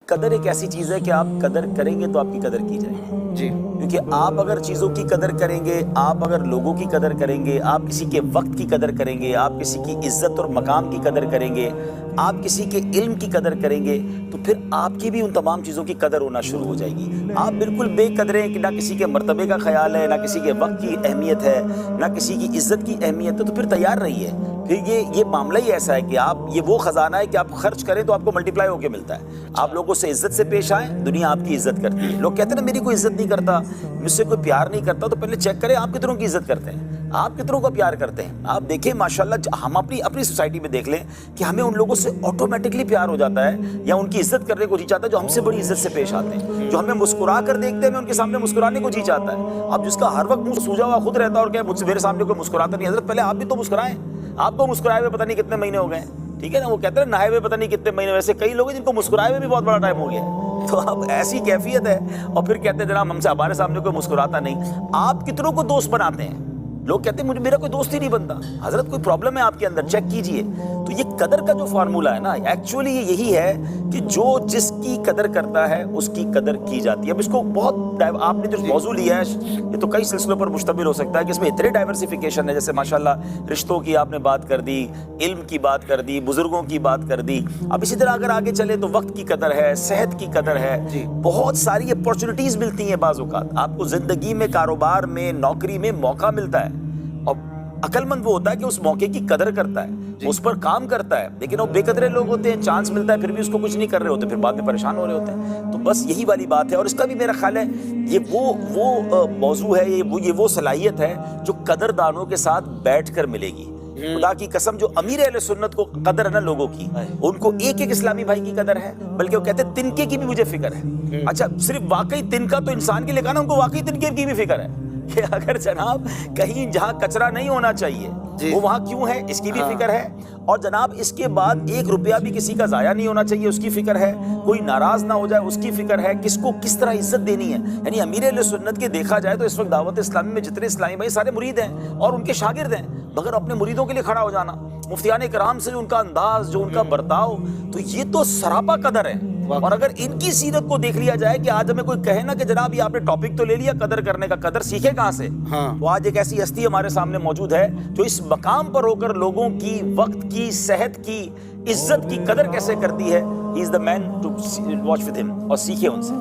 قدر ایک ایسی چیز ہے کہ آپ قدر کریں گے تو آپ کی قدر کی جائے گی جی کیونکہ آپ اگر چیزوں کی قدر کریں گے، آپ اگر لوگوں کی قدر کریں گے، آپ کسی کے وقت کی قدر کریں گے، آپ کسی کی عزت اور مقام کی قدر کریں گے، آپ کسی کے علم کی قدر کریں گے، تو پھر آپ کی بھی ان تمام چیزوں کی قدر ہونا شروع ہو جائے گی۔ آپ بالکل بے قدریں کہ نہ کسی کے مرتبے کا خیال ہے، نہ کسی کے وقت کی اہمیت ہے، نہ کسی کی عزت کی اہمیت ہے، تو پھر تیار رہیے۔ پھر یہ معاملہ ہی ایسا ہے کہ آپ یہ وہ خزانہ ہے کہ آپ خرچ کریں تو آپ کو ملٹیپلائی ہو کے ملتا ہے۔ آپ لوگوں سے عزت سے پیش آئیں، دنیا آپ کی عزت کرتی ہے۔ لوگ کہتے ہیں نا میری کوئی عزت نہیں کرتا، مجھ سے کوئی پیار نہیں کرتا، تو پہلے چیک کریں آپ کتنوں کی عزت کرتے ہیں، آپ کتنوں کو پیار کرتے ہیں۔ آپ دیکھیں ماشاءاللہ ہم اپنی سوسائٹی میں دیکھ لیں کہ ہمیں ان لوگوں سے آٹومیٹکلی پیار ہو جاتا ہے یا ان کی عزت کرنے کو جی چاہتا ہے جو ہم سے بڑی عزت سے پیش آتے ہیں، جو ہمیں مسکرا کر دیکھتے ہیں، ہمیں ان کے سامنے مسکرانے کو جی چاہتا ہے۔ اب جس کا ہر وقت منہ سوجا ہوا خود رہتا ہے اور کہ مجھ سے میرے سامنے کوئی مسکراتا نہیں، حضرت پہلے آپ بھی تو مسکرائیں۔ آپ کو مسکرائے ہوئے پتہ نہیں کتنے مہینے ہو گئے ہیں، ٹھیک ہے نا، وہ کہتے ہیں نہائے ہوئے پتہ نہیں کتنے مہینے، ویسے کئی لوگ ہیں جن کو مسکرائے ہوئے بھی بہت بڑا ٹائم ہو گیا ہے۔ تو اب ایسی کیفیت ہے اور پھر کہتے ہیں جناب ہم سے ہمارے سامنے کوئی مسکراتا نہیں۔ آپ کتنوں کو دوست بناتے ہیں؟ لوگ کہتے ہیں میرا کوئی دوست ہی نہیں بنتا۔ حضرت کوئی پرابلم ہے آپ کے اندر، چیک کیجئے۔ تو یہ قدر کا جو فارمولہ ہے نا، ایکچولی یہ یہی ہے کہ جو جس کی قدر کرتا ہے اس کی قدر کی جاتی ہے۔ اب اس کو بہت آپ نے جو موضوع لیا ہے یہ تو کئی سلسلوں پر مشتمل ہو سکتا ہے کہ اس میں اتنے ڈائیورسیفیکیشن ہے، جیسے ماشاءاللہ رشتوں کی آپ نے بات کر دی، علم کی بات کر دی، بزرگوں کی بات کر دی۔ اب اسی طرح اگر آگے چلے تو وقت کی قدر ہے، صحت کی قدر ہے، بہت ساری اپورچونٹیز ملتی ہیں بعض اوقات۔ آپ کو زندگی میں، کاروبار میں، نوکری میں موقع ملتا ہے اور عقل مند وہ ہوتا ہے کہ اس موقع کی قدر کرتا ہے، اس پر کام کرتا ہے۔ لیکن وہ بے قدرے لوگ ہوتے ہیں، چانس ملتا ہے پھر بھی اس کو کچھ نہیں کر رہے ہوتے، پھر بعد میں پریشان ہو رہے ہوتے ہیں۔ تو بس یہی والی بات ہے، اور اس کا بھی میرا خیال ہے یہ وہ موضوع ہے، یہ وہ صلاحیت ہے جو قدردانوں کے ساتھ بیٹھ کر ملے گی۔ خدا کی قسم جو امیر اہل سنت کو قدر ہے نا لوگوں کی، ان کو ایک ایک اسلامی بھائی کی قدر ہے، بلکہ وہ کہتے ہیں تنکے کی بھی مجھے فکر ہے۔ اچھا صرف واقعی تنکا تو انسان کے لیے کہا نا، ان کو واقعی تنکے کی بھی فکر ہے کہ اگر جناب کہیں جہاں کچرا نہیں ہونا چاہیے وہ وہاں کیوں ہے، اس کی بھی فکر ہے۔ اور جناب اس کے بعد ایک روپیہ بھی کسی کا ضائع نہیں ہونا چاہیے، اس کی فکر ہے۔ کوئی ناراض نہ ہو جائے، اس کی فکر ہے۔ کس کو کس طرح عزت دینی ہے، یعنی امیر اہل سنت کے دیکھا جائے تو اس وقت دعوت اسلامی میں جتنے اسلامی بھائی سارے مرید ہیں اور ان کے شاگرد ہیں، مگر اپنے مریدوں کے لیے کھڑا ہو جانا، مفتیان کرام سے جو ان کا انداز، جو ان کا برتاؤ، تو یہ تو سراپا قدر ہے۔ اور اگر ان کی سیرت کو دیکھ لیا جائے کہ آج ہمیں کوئی کہے نا کہ جناب یہ آپ نے ٹاپک تو لے لیا قدر کرنے کا، قدر سیکھے کہاں سے؟ تو آج ایک ایسی ہستی ہمارے سامنے موجود ہے جو اس مقام پر ہو کر لوگوں کی، وقت کی، صحت کی، عزت کی قدر کیسے کرتی ہے۔ ہی از دا مین ٹو واچ ود ہم، اور سیکھے ان سے۔